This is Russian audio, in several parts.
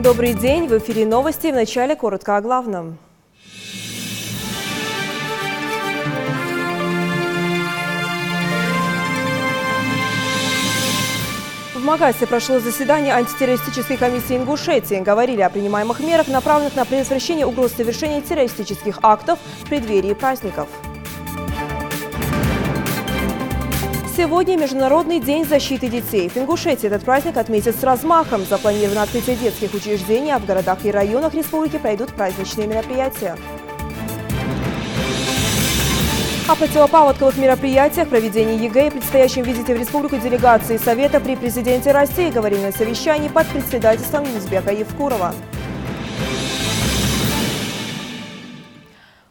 Добрый день! В эфире новости. Вначале коротко о главном. В Магасе прошло заседание антитеррористической комиссии Ингушетии. Говорили о принимаемых мерах, направленных на предотвращение угроз совершения террористических актов в преддверии праздников. Сегодня Международный день защиты детей. В Ингушетии этот праздник отметят с размахом. Запланировано открытие детских учреждений, а в городах и районах республики пройдут праздничные мероприятия. О противопаводковых мероприятиях, проведении ЕГЭ и предстоящем визите в республику делегации Совета при президенте России говорили на совещании под председательством Юнусбека Евкурова.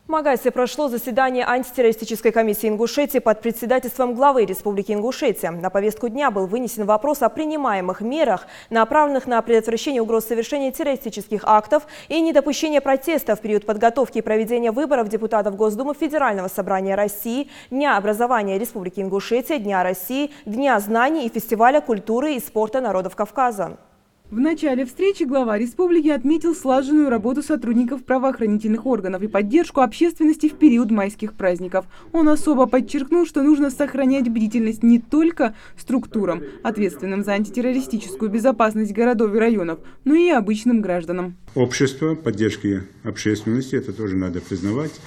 В Магасе прошло заседание антитеррористической комиссии Ингушетии под председательством главы Республики Ингушетия. На повестку дня был вынесен вопрос о принимаемых мерах, направленных на предотвращение угроз совершения террористических актов и недопущение протестов в период подготовки и проведения выборов депутатов Госдумы Федерального собрания России, Дня образования Республики Ингушетия, Дня России, Дня знаний и Фестиваля культуры и спорта народов Кавказа. В начале встречи глава республики отметил слаженную работу сотрудников правоохранительных органов и поддержку общественности в период майских праздников. Он особо подчеркнул, что нужно сохранять бдительность не только структурам, ответственным за антитеррористическую безопасность городов и районов, но и обычным гражданам. Общество, поддержки общественности, это тоже надо признавать.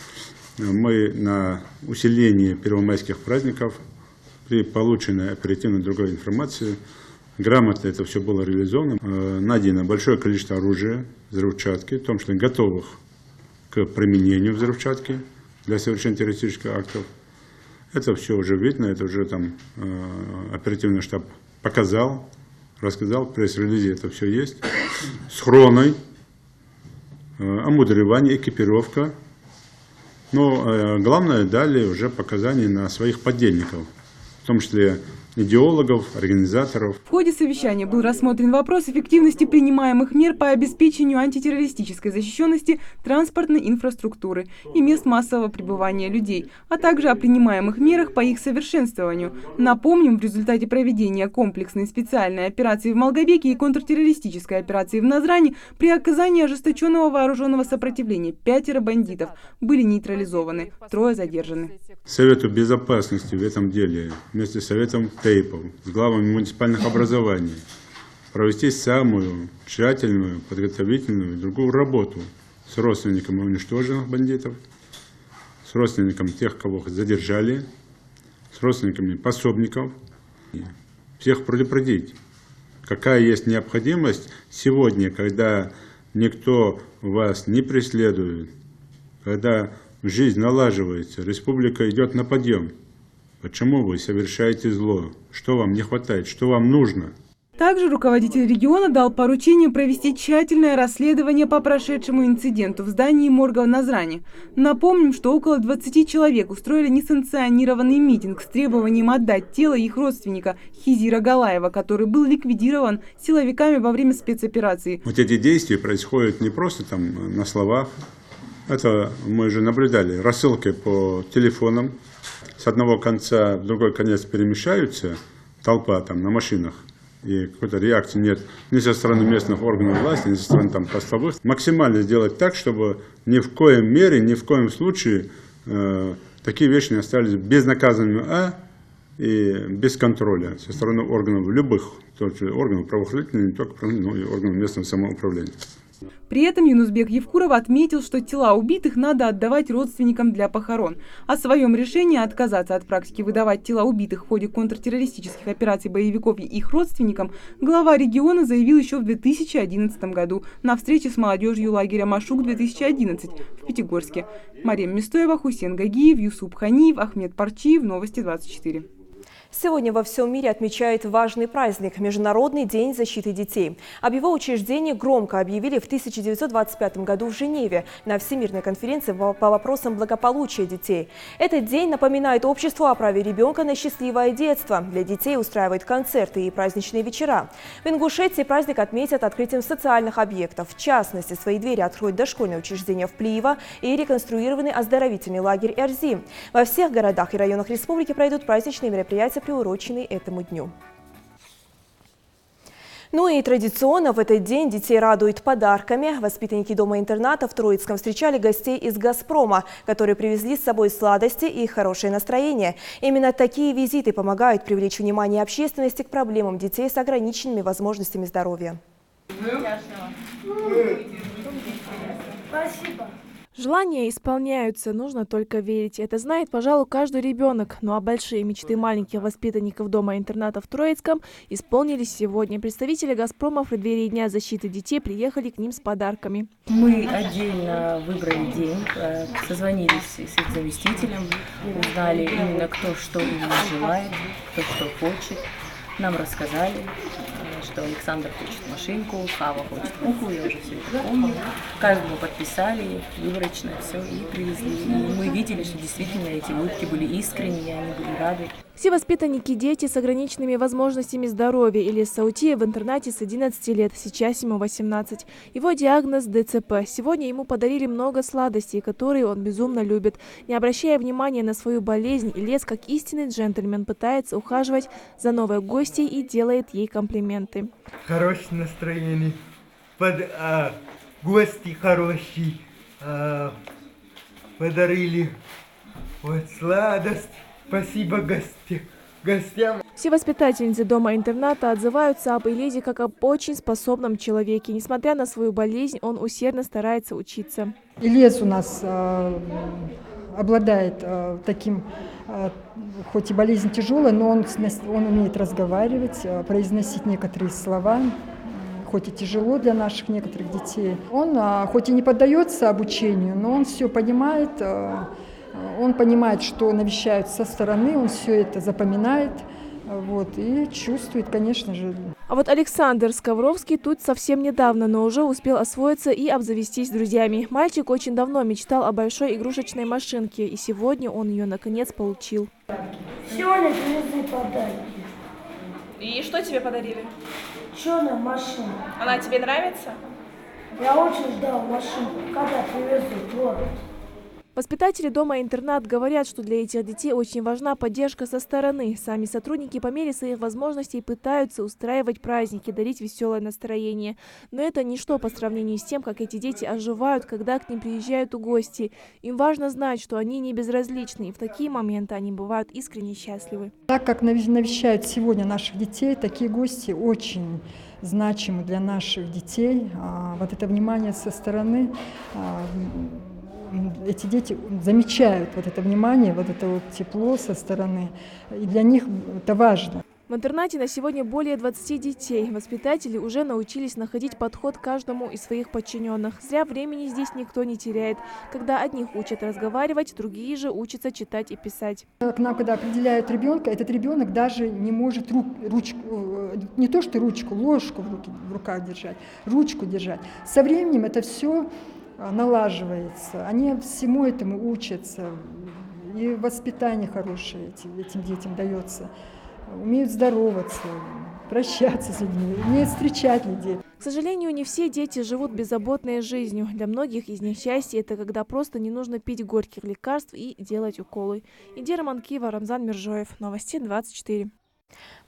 Мы на усилении первомайских праздников при полученной оперативной другой информации грамотно это все было реализовано. Найдено большое количество оружия, взрывчатки, в том числе готовых к применению взрывчатки для совершения террористических актов. Это все уже видно, это уже там оперативный штаб показал, рассказал, в пресс-релизе это все есть. Схроны, омудревание, экипировка. Но главное, дали уже показания на своих подельников, в том числе идеологов, организаторов. В ходе совещания был рассмотрен вопрос эффективности принимаемых мер по обеспечению антитеррористической защищенности транспортной инфраструктуры и мест массового пребывания людей, а также о принимаемых мерах по их совершенствованию. Напомним, в результате проведения комплексной специальной операции в Малгобеке и контртеррористической операции в Назране при оказании ожесточенного вооруженного сопротивления 5 бандитов были нейтрализованы, 3 задержаны. Совету безопасности в этом деле вместе с Советом Тейпов, с главами муниципальных образований провести самую тщательную, подготовительную и другую работу с родственниками уничтоженных бандитов, с родственниками тех, кого задержали, с родственниками пособников. Всех предупредить, какая есть необходимость сегодня, когда никто вас не преследует, когда жизнь налаживается, республика идет на подъем. Почему вы совершаете зло? Что вам не хватает? Что вам нужно? Также руководитель региона дал поручение провести тщательное расследование по прошедшему инциденту в здании морга в Назране. Напомним, что около 20 человек устроили несанкционированный митинг с требованием отдать тело их родственника Хизира Галаева, который был ликвидирован силовиками во время спецоперации. Вот эти действия происходят не просто там на словах. Это мы уже наблюдали. Рассылки по телефонам. С одного конца в другой конец перемещаются, толпа там на машинах, и какой-то реакции нет ни со стороны местных органов власти, ни со стороны там постовых. Максимально сделать так, чтобы ни в коем мере, ни в коем случае такие вещи не остались безнаказанными, и без контроля со стороны органов любых, органов правоохранительных, не только но и органов местного самоуправления. При этом Юнусбек Евкуров отметил, что тела убитых надо отдавать родственникам для похорон. О своем решении отказаться от практики выдавать тела убитых в ходе контртеррористических операций боевиков и их родственникам глава региона заявил еще в 2011 году на встрече с молодежью лагеря Машук-2011 в Пятигорске. Мария Местоева, Хусен Гагиев, Юсуп Ханиев, Ахмед Парчиев. Новости 24. Сегодня во всем мире отмечают важный праздник – Международный день защиты детей. Об его учреждении громко объявили в 1925 году в Женеве на Всемирной конференции по вопросам благополучия детей. Этот день напоминает обществу о праве ребенка на счастливое детство. Для детей устраивают концерты и праздничные вечера. В Ингушетии праздник отметят открытием социальных объектов. В частности, свои двери откроют дошкольное учреждение в Плиево и реконструированный оздоровительный лагерь Эрзи. Во всех городах и районах республики пройдут праздничные мероприятия, приуроченные этому дню. Ну и традиционно в этот день детей радуют подарками. Воспитанники дома-интерната в Троицком встречали гостей из «Газпрома», которые привезли с собой сладости и хорошее настроение. Именно такие визиты помогают привлечь внимание общественности к проблемам детей с ограниченными возможностями здоровья. Спасибо. Желания исполняются, нужно только верить. Это знает, пожалуй, каждый ребенок. Ну а большие мечты маленьких воспитанников дома-интерната в Троицком исполнились сегодня. Представители «Газпрома» в преддверии Дня защиты детей приехали к ним с подарками. Мы отдельно выбрали день, созвонились с их заместителем, узнали именно кто что именно желает, кто что хочет. Нам рассказали, что Александр хочет машинку, Хава хочет куклу, я уже все это помню. Каждому подписали, выборочно все и привезли. И мы видели, что действительно эти улыбки были искренние, они были рады. Все воспитанники – дети с ограниченными возможностями здоровья. Ильяс Саутиев в интернате с 11 лет, сейчас ему 18. Его диагноз – ДЦП. Сегодня ему подарили много сладостей, которые он безумно любит. Не обращая внимания на свою болезнь, Ильяс, как истинный джентльмен, пытается ухаживать за новой гостьей и делает ей комплименты. Хорошее настроение, гости хорошие, подарили вот сладость. Спасибо гостям. Все воспитательницы дома-интерната отзываются об Ильясе как об очень способном человеке. Несмотря на свою болезнь, он усердно старается учиться. Ильяс у нас обладает таким, хоть и болезнь тяжелая, но он умеет разговаривать, произносить некоторые слова, хоть и тяжело для наших некоторых детей. Он хоть и не поддается обучению, но он все понимает. Он понимает, что навещают со стороны, он все это запоминает и чувствует, конечно же. А вот Александр Скавровский тут совсем недавно, но уже успел освоиться и обзавестись друзьями. Мальчик очень давно мечтал о большой игрушечной машинке, и сегодня он ее наконец получил. Сегодня привезли подарки. И что тебе подарили? Черная машина. Она тебе нравится? Я очень ждал машину, когда привезут в город. Воспитатели дома-интернат говорят, что для этих детей очень важна поддержка со стороны. Сами сотрудники по мере своих возможностей пытаются устраивать праздники, дарить веселое настроение. Но это ничто по сравнению с тем, как эти дети оживают, когда к ним приезжают гости. Им важно знать, что они не безразличны, и в такие моменты они бывают искренне счастливы. Так как навещают сегодня наших детей, такие гости очень значимы для наших детей. Вот это внимание со стороны. Эти дети замечают вот это внимание, вот это вот тепло со стороны, и для них это важно. В интернате на сегодня более 20 детей. Воспитатели уже научились находить подход к каждому из своих подчиненных. Зря времени здесь никто не теряет. Когда одних учат разговаривать, другие же учатся читать и писать. К нам, когда определяют ребенка, этот ребенок даже не может ручку, не то что ручку, ложку в руках держать, ручку держать. Со временем это все налаживается, они всему этому учатся, и воспитание хорошее этим детям дается, умеют здороваться, прощаться с людьми, умеют встречать людей. К сожалению, не все дети живут беззаботной жизнью. Для многих из них счастье – это когда просто не нужно пить горьких лекарств и делать уколы. Идира Манкива, Рамзан Миржоев, Новости 24.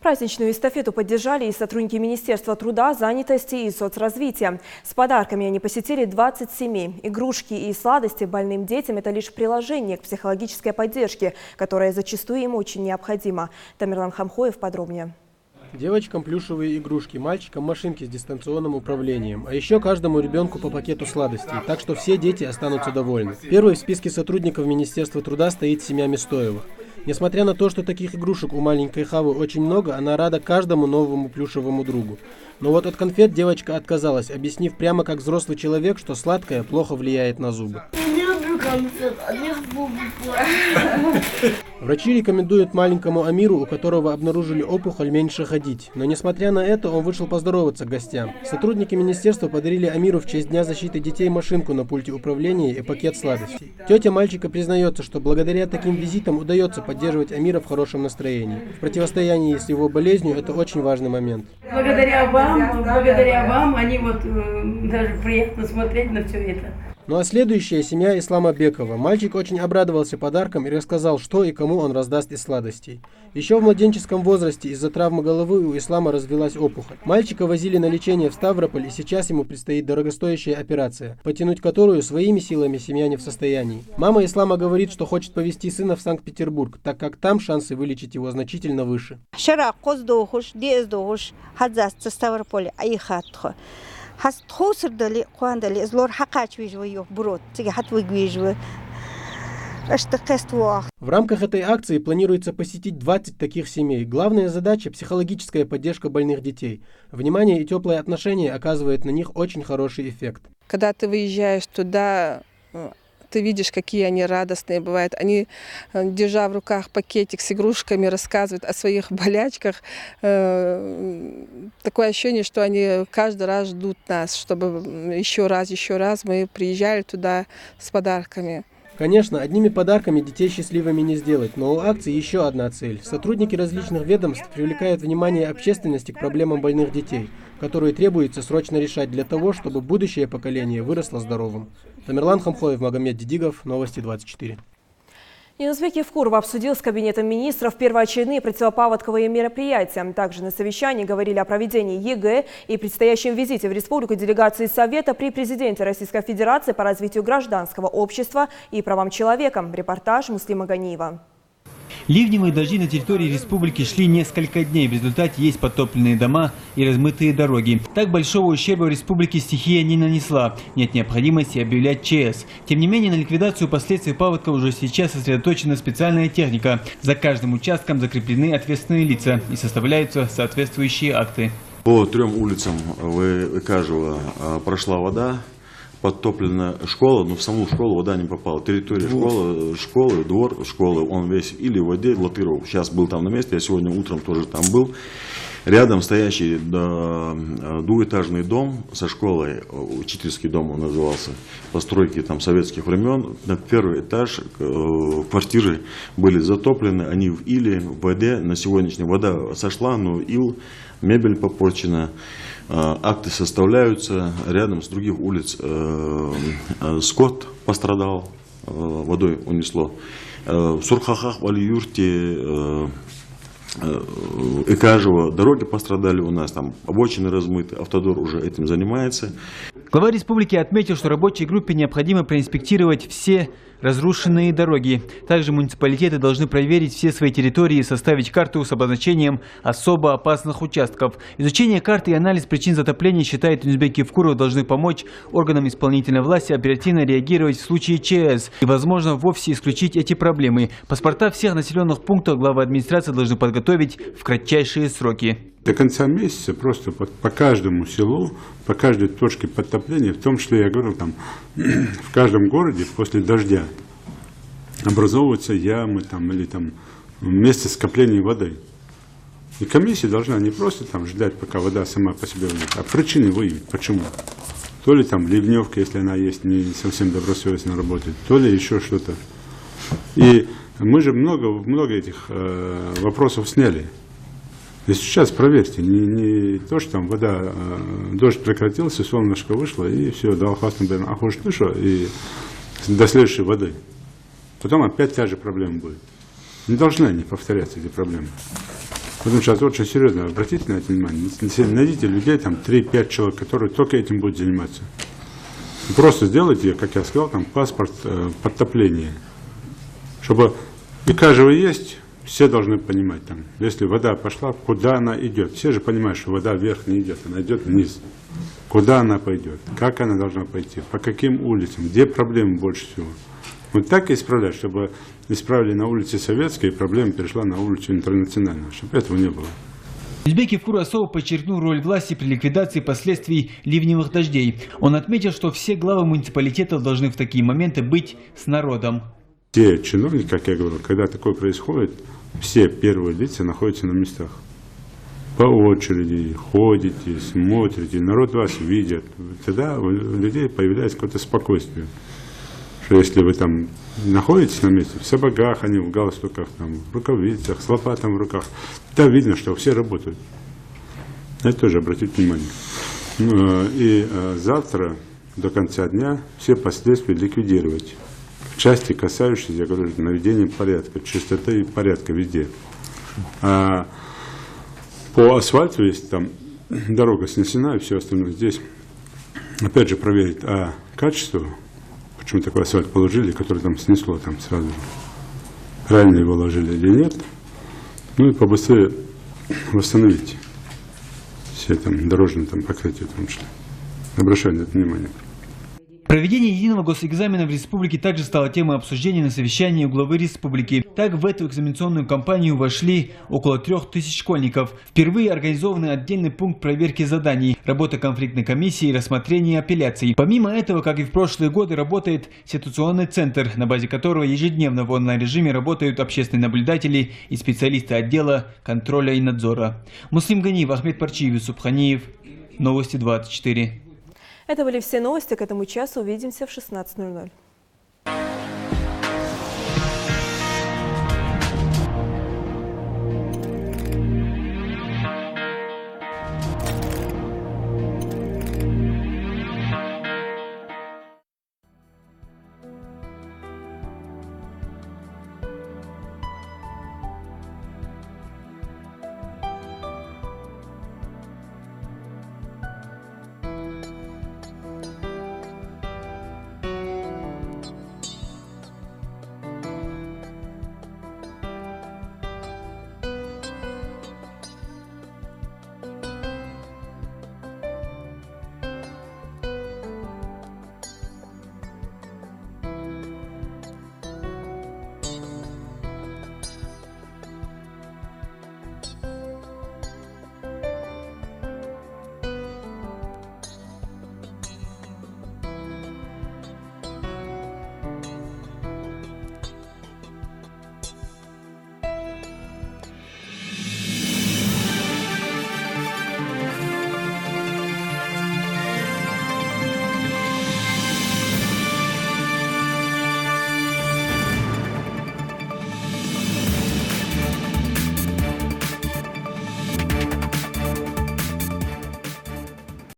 Праздничную эстафету поддержали и сотрудники Министерства труда, занятости и соцразвития. С подарками они посетили 20 семей. Игрушки и сладости больным детям – это лишь приложение к психологической поддержке, которая зачастую им очень необходима. Тамерлан Хамхоев подробнее. Девочкам плюшевые игрушки, мальчикам машинки с дистанционным управлением, а еще каждому ребенку по пакету сладостей, так что все дети останутся довольны. Первой в списке сотрудников Министерства труда стоит семья Местоевых. Несмотря на то, что таких игрушек у маленькой Хавы очень много, она рада каждому новому плюшевому другу. Но вот от конфет девочка отказалась, объяснив прямо как взрослый человек, что сладкое плохо влияет на зубы. Не люблю конфет, одних зубы. Врачи рекомендуют маленькому Амиру, у которого обнаружили опухоль, меньше ходить. Но несмотря на это, он вышел поздороваться к гостям. Сотрудники министерства подарили Амиру в честь Дня защиты детей машинку на пульте управления и пакет сладостей. Тетя мальчика признается, что благодаря таким визитам удается поддерживать Амира в хорошем настроении. В противостоянии с его болезнью это очень важный момент. Благодаря вам, они даже приятно смотреть на все это. Ну а следующая семья Ислама Бекова. Мальчик очень обрадовался подаркам и рассказал, что и кому он раздаст из сладостей. Еще в младенческом возрасте из-за травмы головы у Ислама развилась опухоль. Мальчика возили на лечение в Ставрополь, и сейчас ему предстоит дорогостоящая операция, потянуть которую своими силами семья не в состоянии. Мама Ислама говорит, что хочет повезти сына в Санкт-Петербург, так как там шансы вылечить его значительно выше. В рамках этой акции планируется посетить 20 таких семей. Главная задача – психологическая поддержка больных детей. Внимание и теплое отношение оказывает на них очень хороший эффект. Когда ты выезжаешь туда, ты видишь, какие они радостные бывают. Они, держа в руках пакетик с игрушками, рассказывают о своих болячках. Такое ощущение, что они каждый раз ждут нас, чтобы еще раз мы приезжали туда с подарками. Конечно, одними подарками детей счастливыми не сделать, но у акции еще одна цель. Сотрудники различных ведомств привлекают внимание общественности к проблемам больных детей, которые требуется срочно решать для того, чтобы будущее поколение выросло здоровым. Тамерлан Хамхоев, Магомед Дидигов, Новости 24. Юнусбек Евкуров обсудил с Кабинетом министров первоочередные противопаводковые мероприятия. Также на совещании говорили о проведении ЕГЭ и предстоящем визите в республику делегации Совета при президенте Российской Федерации по развитию гражданского общества и правам человека. Репортаж Муслима Ганиева. Ливневые дожди на территории республики шли несколько дней. В результате есть подтопленные дома и размытые дороги. Так большого ущерба в республике стихия не нанесла. Нет необходимости объявлять ЧС. Тем не менее, на ликвидацию последствий паводка уже сейчас сосредоточена специальная техника. За каждым участком закреплены ответственные лица и составляются соответствующие акты. По 3 улицам Икажева прошла вода. Подтоплена школа, но в саму школу вода не попала. Территория школы, двор школы, он весь или в воде, Латыров. Сейчас был там на месте, я сегодня утром тоже там был. Рядом стоящий двухэтажный дом со школой, учительский дом он назывался, постройки там советских времен. На первый этаж квартиры были затоплены, они в иле, в воде. На сегодняшний вода сошла, но ил, мебель попорчена. Акты составляются, рядом с других улиц скот пострадал, водой унесло. В Сурхахах, в Али-Юрте, Икажево дороги пострадали у нас, там обочины размыты, Автодор уже этим занимается. Глава республики отметил, что рабочей группе необходимо проинспектировать все разрушенные дороги. Также муниципалитеты должны проверить все свои территории и составить карту с обозначением особо опасных участков. Изучение карты и анализ причин затопления, считает Юнусбек Евкуров, должны помочь органам исполнительной власти оперативно реагировать в случае ЧС и, возможно, вовсе исключить эти проблемы. Паспорта всех населенных пунктов главы администрации должны подготовить в кратчайшие сроки. До конца месяца просто по каждому селу, по каждой точке подтопления, в том числе, я говорю, там, в каждом городе после дождя образовываются ямы там, или там место скопления воды. И комиссия должна не просто там ждать, пока вода сама по себе выйдет, а причины выявить. Почему? То ли там ливневка, если она есть, не совсем добросовестно работает, то ли еще что-то. И мы же много этих вопросов сняли. И сейчас проверьте, не то, что там вода, дождь прекратился, солнышко вышло, и все, дал хвастом, а хуже ты что, и до следующей воды. Потом опять та же проблема будет. Не должны они повторяться, эти проблемы. Поэтому сейчас очень серьезно обратите на это внимание. Найдите людей, там 3-5 человек, которые только этим будут заниматься. Просто сделайте, как я сказал, там паспорт подтопления. Чтобы Икажево есть, все должны понимать, там, если вода пошла, куда она идет. Все же понимают, что вода вверх не идет, она идет вниз. Куда она пойдет, как она должна пойти, по каким улицам, где проблемы больше всего. Вот так и исправлять, чтобы исправили на улице Советской, и проблема перешла на улицу Интернациональную, чтобы этого не было. Юнусбек Евкуров особо подчеркнул роль власти при ликвидации последствий ливневых дождей. Он отметил, что все главы муниципалитетов должны в такие моменты быть с народом. Те чиновники, как я говорю, когда такое происходит, все первые лица находятся на местах. По очереди ходите, смотрите, народ вас видит. Тогда у людей появляется какое-то спокойствие. Что если вы там находитесь на месте, в сапогах, они в галстуках, там, в рукавицах, с лопатом в руках, да видно, что все работают. Это тоже обратите внимание. И завтра до конца дня все последствия ликвидировать. В части, касающейся, я говорю, наведения порядка, чистоты и порядка везде. А по асфальту, если там дорога снесена и все остальное, здесь опять же проверить качество, почему такой асфальт положили, который там снесло там сразу же, правильно его ложили или нет, ну и побыстрее восстановить все там дорожные там покрытия в том числе. Обращаю на это внимание. Проведение единого госэкзамена в республике также стало темой обсуждения на совещании у главы республики. Так, в эту экзаменационную кампанию вошли около 3000 школьников. Впервые организованный отдельный пункт проверки заданий, работа конфликтной комиссии и рассмотрение апелляций. Помимо этого, как и в прошлые годы, работает ситуационный центр, на базе которого ежедневно в онлайн-режиме работают общественные наблюдатели и специалисты отдела контроля и надзора. Муслим Ганиев, Ахмед Парчиев, Юсуп Ханиев. Новости 24. Это были все новости к этому часу. Увидимся в 16:00.